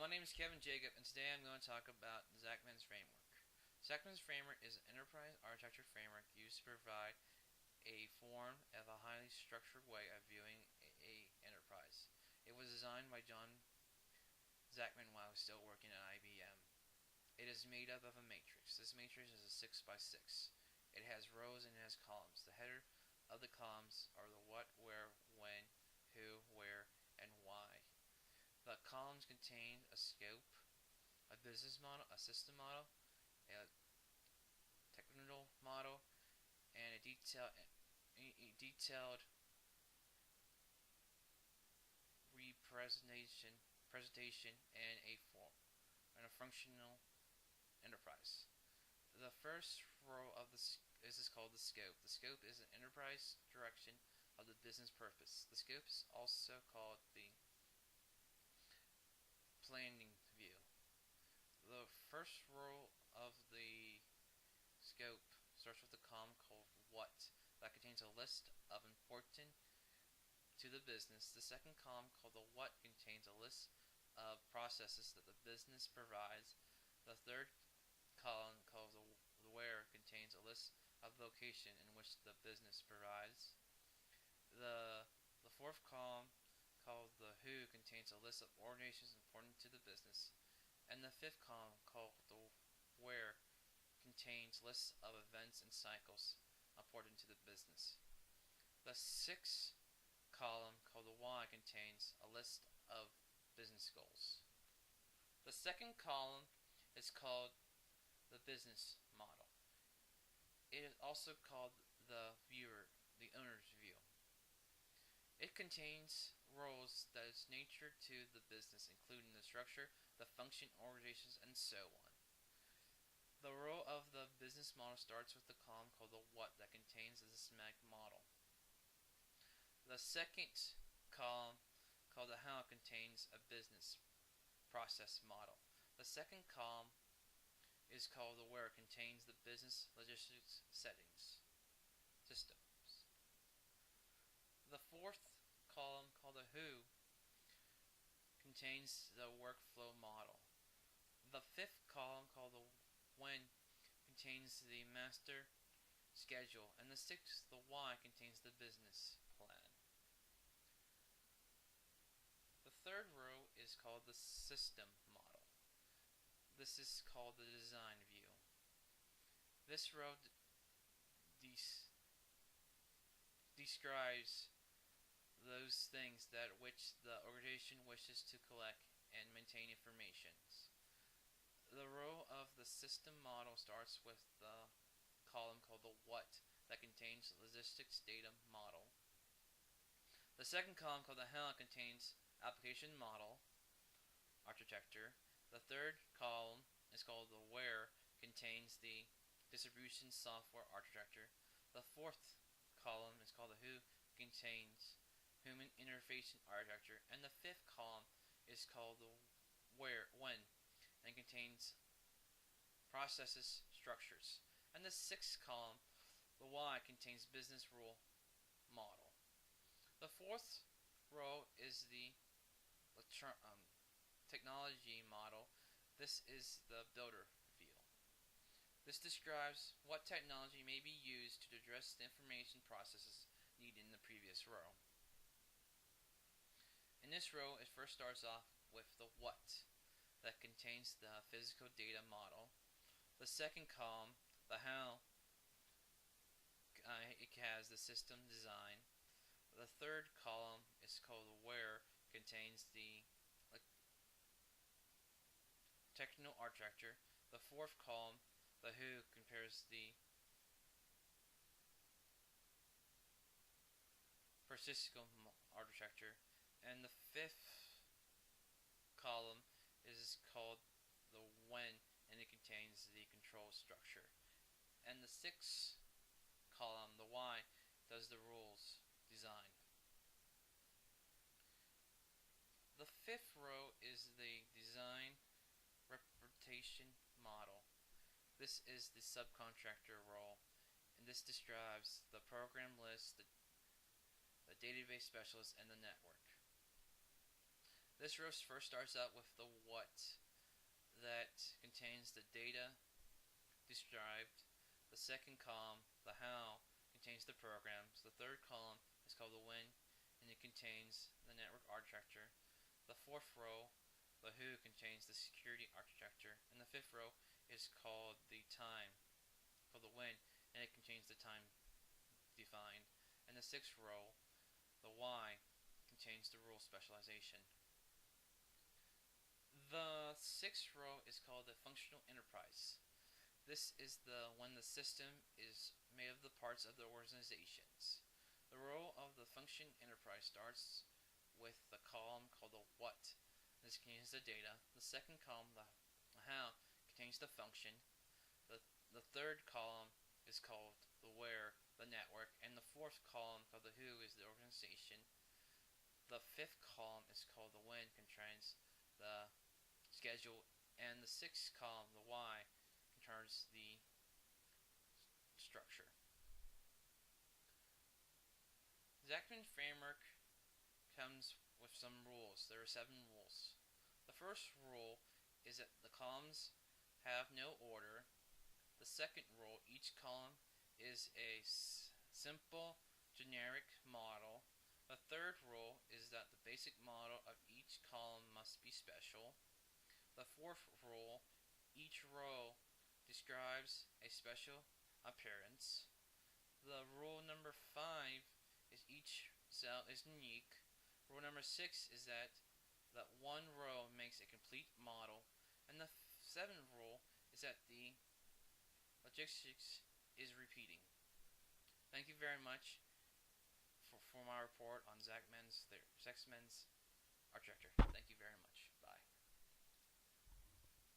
my name is Kevin Jacob, and today I'm going to talk about Zachman's Framework. Zachman's Framework is an enterprise architecture framework used to provide a form of a highly structured way of viewing a enterprise. It was designed by John Zachman while he was still working at IBM. It is made up of a matrix. This matrix is a 6 by 6. It has rows and it has columns. The header of the columns are the what, where, when, who, where, and why. The columns contain a scope, a business model, a system model, a technical model, and a detailed presentation, and a form, and a functional enterprise. The first row of this is called the scope. The scope is an enterprise direction of the business purpose. The scope is also called the planning view. The first row of the scope starts with a column called what that contains a list of important to the business. The second column called the what contains a list of processes that the business provides. The third column called the where contains a list of location in which the business provides. The fourth column called the who contains a list of organizations important to the business, and the fifth column called the where contains lists of events and cycles important to the business. The sixth column called the why contains a list of business goals. The second column is called the business model. It is also called the owner's view. It contains roles that is nature to the business, including the structure, the function, organizations, and so on. The row of the business model starts with the column called the what that contains the systematic model. The second column called the how contains a business process model. The second column is called the where contains the business logistics systems. The fourth column called the who contains the workflow model. The fifth column called the when contains the master schedule, and the sixth, the why, contains the business plan. The third row is called the system model. This is called the design view. This row describes those things that which the organization wishes to collect and maintain information. The row of the system model starts with the column called the what that contains the logistics data model. The second column called the how contains application model architecture. The third column is called the where contains the distribution software architecture. The fourth column is called the who contains human interface architecture, and the fifth column is called the when and contains processes structures, and the sixth column, the why, contains business rule model. The fourth row is the technology model. This is the builder view. This describes what technology may be used to address the information processes needed in the previous row. In this row, it first starts off with the what that contains the physical data model. The second column, the how, it has the system design. The third column is called the where, contains the technical architecture. The fourth column, the who, compares the physical architecture, and the fifth column is called the when, and it contains the control structure. And the sixth column, the why, does the rules design. The fifth row is the design representation model. This is the subcontractor role, and this describes the program list, the database specialist, and the network. This row first starts out with the what that contains the data described. The second column, the how, contains the programs. The third column is called the when, and it contains the network architecture. The fourth row, the who, contains the security architecture. And the fifth row is called the time, called the when, and it contains the time defined. And the sixth row, the why, contains the rule specialization. The sixth row is called the functional enterprise. This is when the system is made of the parts of the organizations. The role of the function enterprise starts with the column called the what. This contains the data. The second column, the how, contains the function. The third column is called the where, the network, and the fourth column called the who is the organization. The fifth column is called the when, contains the schedule, and the sixth column, the why, contains the structure. Zachman Framework comes with some rules. There are 7 rules. The first rule is that the columns have no order. The second rule, each column is a simple generic model. The third rule is that the basic model of each column must be special. The fourth rule, each row describes a special appearance. The rule number 5 is each cell is unique. Rule number 6 is that one row makes a complete model. And the 7th rule is that the logistics is repeating. Thank you very much for my report on Zachman's